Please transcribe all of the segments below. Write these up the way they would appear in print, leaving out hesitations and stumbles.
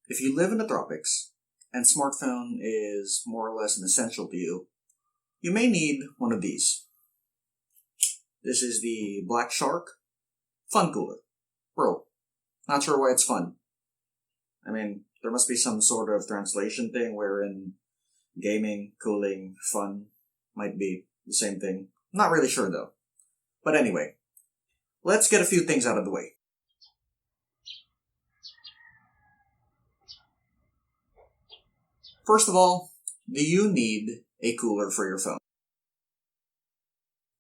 If you live in the tropics, and smartphone is more or less an essential to you, you may need one of these. This is the Shark Funcooler Pro. Not sure why it's fun. I mean, there must be some sort of translation thing wherein gaming, cooling, fun might be the same thing. Not really sure though. But anyway, let's get a few things out of the way. First of all, do you need a cooler for your phone?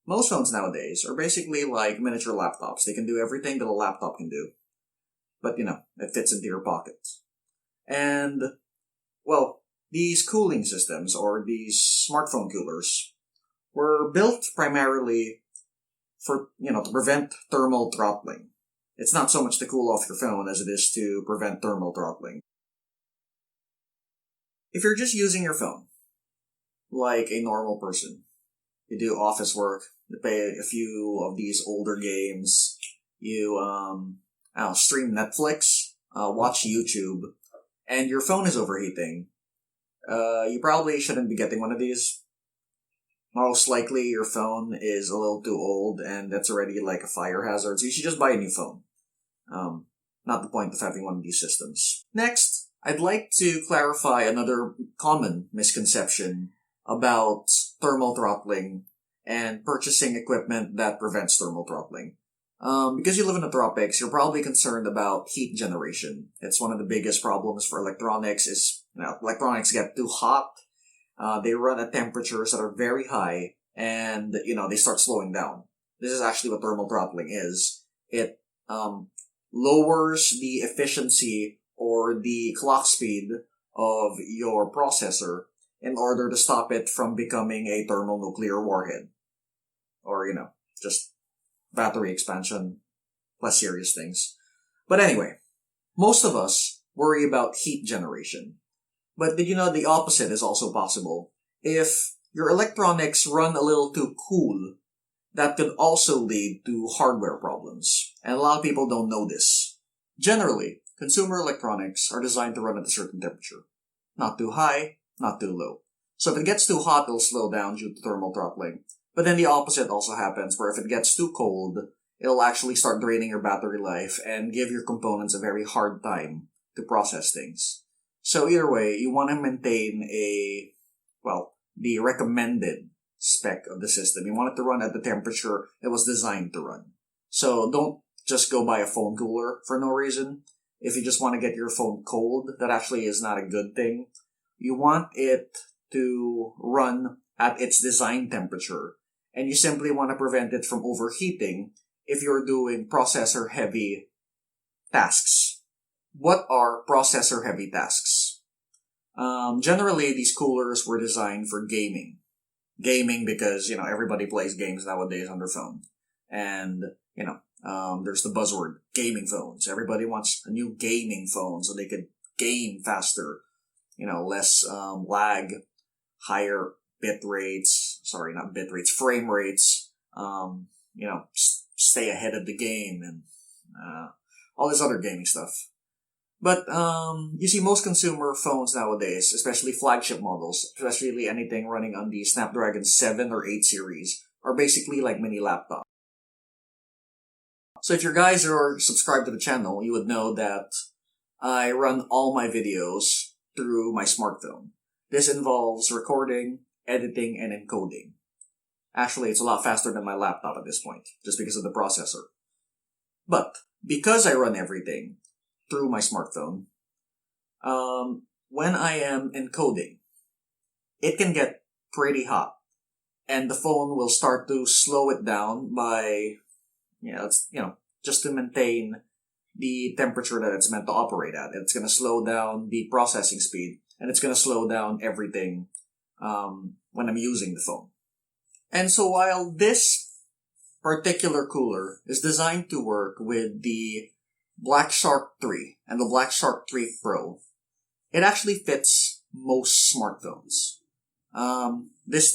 Most phones nowadays are basically like miniature laptops. They can do everything that a laptop can do. But, it fits into your pocket. And, well, these cooling systems, or these smartphone coolers, were built primarily for, to prevent thermal throttling. It's not so much to cool off your phone as it is to prevent thermal throttling. If you're just using your phone, like a normal person, you do office work, you play a few of these older games, you, stream Netflix, watch YouTube, and your phone is overheating, you probably shouldn't be getting one of these. Most likely your phone is a little too old and that's already like a fire hazard, so you should just buy a new phone. Not the point of having one of these systems. Next, I'd like to clarify another common misconception about thermal throttling and purchasing equipment that prevents thermal throttling. Because you live in the tropics, you're probably concerned about heat generation. It's one of the biggest problems for electronics is, electronics get too hot, they run at temperatures that are very high, and, they start slowing down. This is actually what thermal throttling is. It, lowers the efficiency or the clock speed of your processor in order to stop it from becoming a thermonuclear warhead. Or, just battery expansion, less serious things. But anyway, most of us worry about heat generation. But did you know the opposite is also possible? If your electronics run a little too cool, that could also lead to hardware problems. And a lot of people don't know this. Generally, consumer electronics are designed to run at a certain temperature. Not too high, not too low. So if it gets too hot, it'll slow down due to thermal throttling. But then the opposite also happens, where if it gets too cold, it'll actually start draining your battery life and give your components a very hard time to process things. So either way, you want to maintain the recommended spec of the system. You want it to run at the temperature it was designed to run. So don't just go buy a phone cooler for no reason. If you just want to get your phone cold, that actually is not a good thing. You want it to run at its design temperature, and you simply want to prevent it from overheating if you're doing processor-heavy tasks. What are processor-heavy tasks? Generally, these coolers were designed for gaming. Gaming because, everybody plays games nowadays on their phone. And, there's the buzzword, gaming phones. Everybody wants a new gaming phone so they could game faster, less lag, higher frame rates, stay ahead of the game and all this other gaming stuff. But you see, most consumer phones nowadays, especially flagship models, especially anything running on the Snapdragon 7 or 8 series, are basically like mini laptops. So if you guys are subscribed to the channel, you would know that I run all my videos through my smartphone. This involves recording, editing, and encoding. Actually, it's a lot faster than my laptop at this point, just because of the processor. But because I run everything through my smartphone, when I am encoding, it can get pretty hot, and the phone will start to slow it down by, just to maintain the temperature that it's meant to operate at. It's going to slow down the processing speed, and it's going to slow down everything when I'm using the phone. And so while this particular cooler is designed to work with the Shark 3 and the Shark 3 Pro, it actually fits most smartphones. This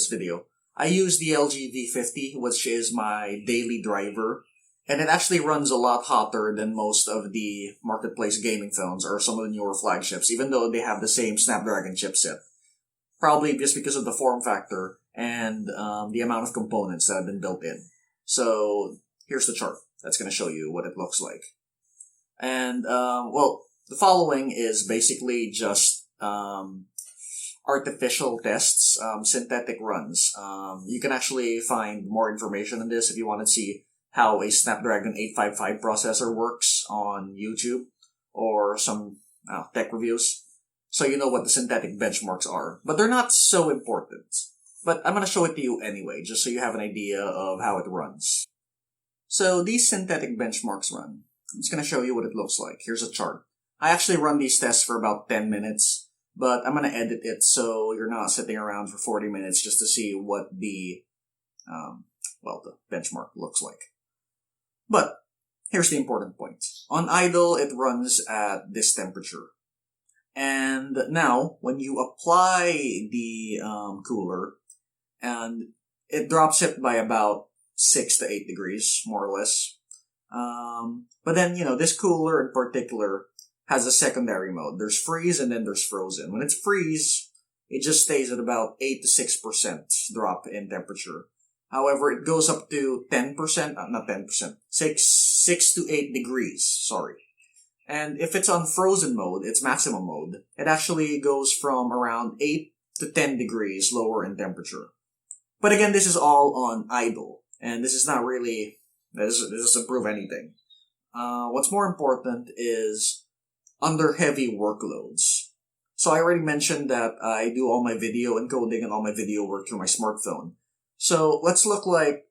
video, I use the LG V50, which is my daily driver, And it actually runs a lot hotter than most of the marketplace gaming phones or some of the newer flagships, even though they have the same Snapdragon chipset. Probably just because of the form factor and the amount of components that have been built in. So here's the chart that's going to show you what it looks like. And, the following is basically just artificial tests, synthetic runs. You can actually find more information on this if you want to see how a Snapdragon 855 processor works on YouTube or some tech reviews. So you know what the synthetic benchmarks are. But they're not so important. But I'm going to show it to you anyway, just so you have an idea of how it runs. So these synthetic benchmarks run. I'm just going to show you what it looks like. Here's a chart. I actually run these tests for about 10 minutes, but I'm going to edit it so you're not sitting around for 40 minutes just to see what the benchmark looks like. But here's the important point. On idle, it runs at this temperature. And now, when you apply the cooler, and it drops it by about 6 to 8 degrees, more or less. But then, this cooler in particular has a secondary mode. There's freeze and then there's frozen. When it's freeze, it just stays at about 8 to 6% drop in temperature. However, it goes up to 10%, not 10%, 6 to 8 degrees, sorry. And if it's on frozen mode, its maximum mode, it actually goes from around 8 to 10 degrees lower in temperature. But again, this is all on idle, and this is not really, this doesn't prove anything. What's more important is under heavy workloads. So I already mentioned that I do all my video encoding and all my video work through my smartphone. So let's look at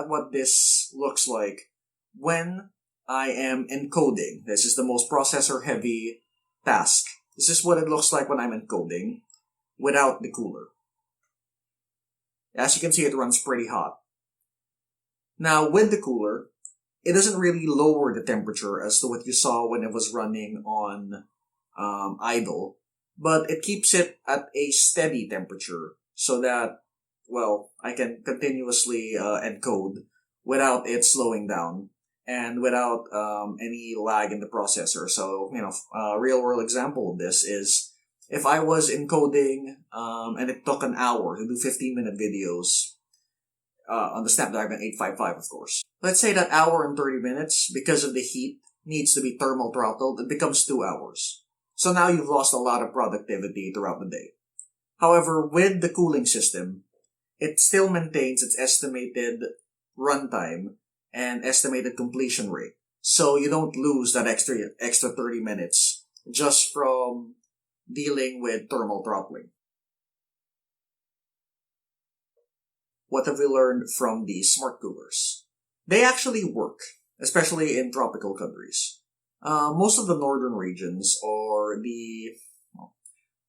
what this looks like when I am encoding. This is the most processor heavy task. This is what it looks like when I'm encoding without the cooler. As you can see, it runs pretty hot. Now with the cooler, it doesn't really lower the temperature as to what you saw when it was running on idle, but it keeps it at a steady temperature so that, I can continuously encode without it slowing down and without any lag in the processor. So, a real-world example of this is if I was encoding and it took an hour to do 15-minute videos on the Snapdragon 855, of course. Let's say that hour and 30 minutes, because of the heat, needs to be thermal throttled, it becomes 2 hours. So now you've lost a lot of productivity throughout the day. However, with the cooling system, it still maintains its estimated runtime and estimated completion rate. So you don't lose that extra 30 minutes just from dealing with thermal throttling. What have we learned from these smart coolers? They actually work, especially in tropical countries. Most of the northern regions or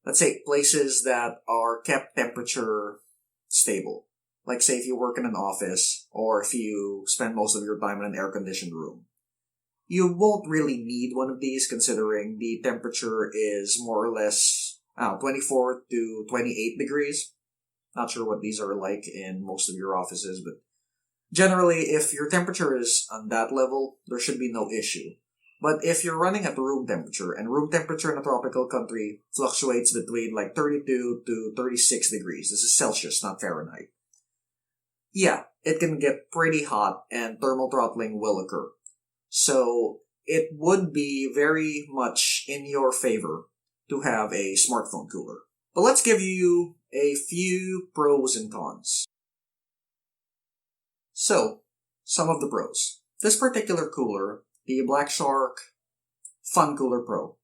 let's say places that are kept temperature stable. Like say if you work in an office or if you spend most of your time in an air-conditioned room. You won't really need one of these considering the temperature is more or less 24 to 28 degrees. Not sure what these are like in most of your offices, but generally if your temperature is on that level, there should be no issue. But if you're running at room temperature, and room temperature in a tropical country fluctuates between 32 to 36 degrees. This is Celsius, not Fahrenheit. Yeah, it can get pretty hot and thermal throttling will occur. So it would be very much in your favor to have a smartphone cooler. But let's give you a few pros and cons. So, some of the pros. This particular cooler, the Shark Funcooler Pro,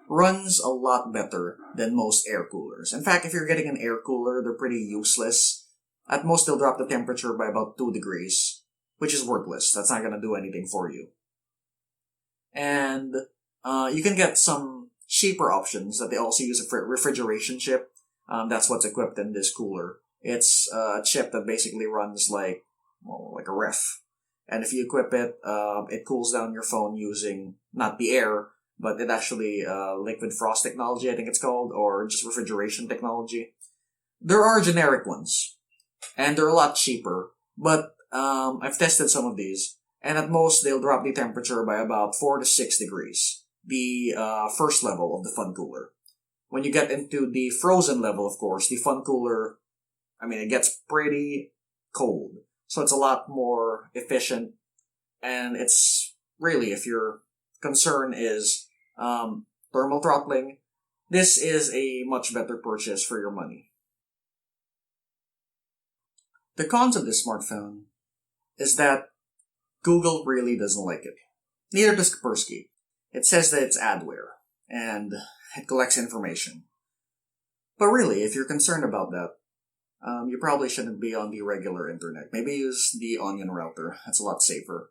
runs a lot better than most air coolers. In fact, if you're getting an air cooler, they're pretty useless. At most, they'll drop the temperature by about 2 degrees, which is worthless. That's not going to do anything for you. And you can get some cheaper options that they also use a refrigeration chip. That's what's equipped in this cooler. It's a chip that basically runs like a ref. And if you equip it, it cools down your phone using not the air, but it actually liquid frost technology, I think it's called, or just refrigeration technology. There are generic ones, and they're a lot cheaper, but I've tested some of these, and at most they'll drop the temperature by about 4 to 6 degrees, the first level of the fun cooler. When you get into the frozen level, of course, the fun cooler, it gets pretty cold. So it's a lot more efficient, and it's really, if your concern is thermal throttling, this is a much better purchase for your money. The cons of this smartphone is that Google really doesn't like it. Neither does Kaspersky. It says that it's adware, and it collects information. But really, if you're concerned about that, you probably shouldn't be on the regular internet. Maybe use the Onion router. That's a lot safer,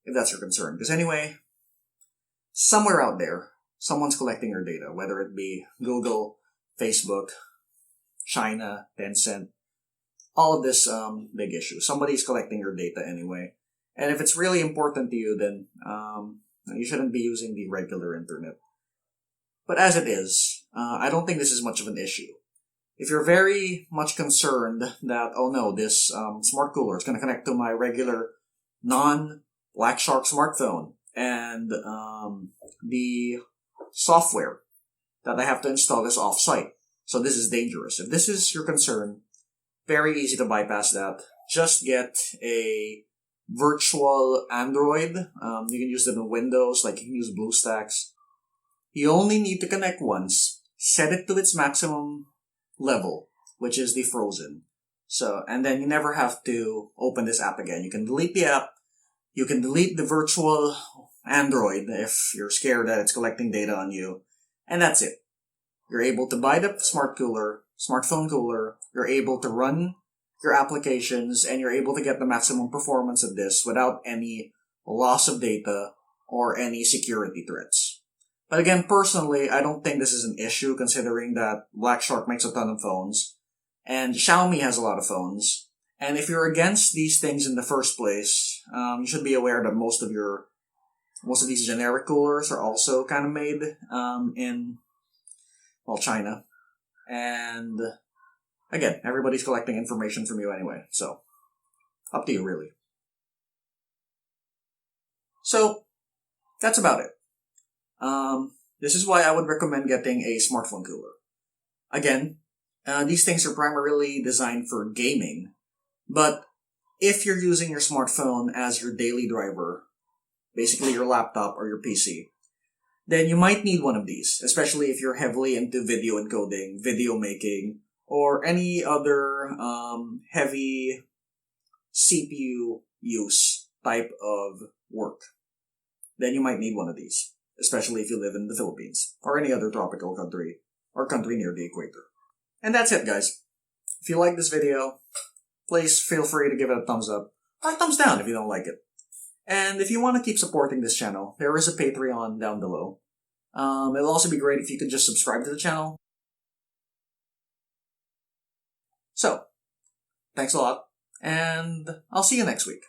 if that's your concern. Because anyway, somewhere out there, someone's collecting your data, whether it be Google, Facebook, China, Tencent, all of this big issue. Somebody's collecting your data anyway. And if it's really important to you, then you shouldn't be using the regular internet. But as it is, I don't think this is much of an issue. If you're very much concerned that, oh no, this smart cooler is going to connect to my regular non-Black Shark smartphone, and the software that I have to install is off-site, so this is dangerous. If this is your concern, very easy to bypass that. Just get a virtual Android. You can use them in Windows, like you can use BlueStacks. You only need to connect once, set it to its maximum level, which is the frozen. And then you never have to open this app again. You can delete the app, you can delete the virtual Android if you're scared that it's collecting data on you, and that's it. You're able to buy the smartphone cooler, you're able to run your applications, and you're able to get the maximum performance of this without any loss of data or any security threats. But again, personally, I don't think this is an issue considering that Black Shark makes a ton of phones, and Xiaomi has a lot of phones. And if you're against these things in the first place, you should be aware that most of these generic coolers are also kind of made in China. And again, everybody's collecting information from you anyway, so up to you, really. So that's about it. This is why I would recommend getting a smartphone cooler. Again, these things are primarily designed for gaming, but if you're using your smartphone as your daily driver, basically your laptop or your PC, then you might need one of these, especially if you're heavily into video encoding, video making, or any other heavy CPU use type of work. Then you might need one of these, especially if you live in the Philippines or any other tropical country or country near the equator. And that's it, guys. If you like this video, please feel free to give it a thumbs up or a thumbs down if you don't like it. And if you want to keep supporting this channel, there is a Patreon down below. It'll also be great if you could just subscribe to the channel. So, thanks a lot, and I'll see you next week.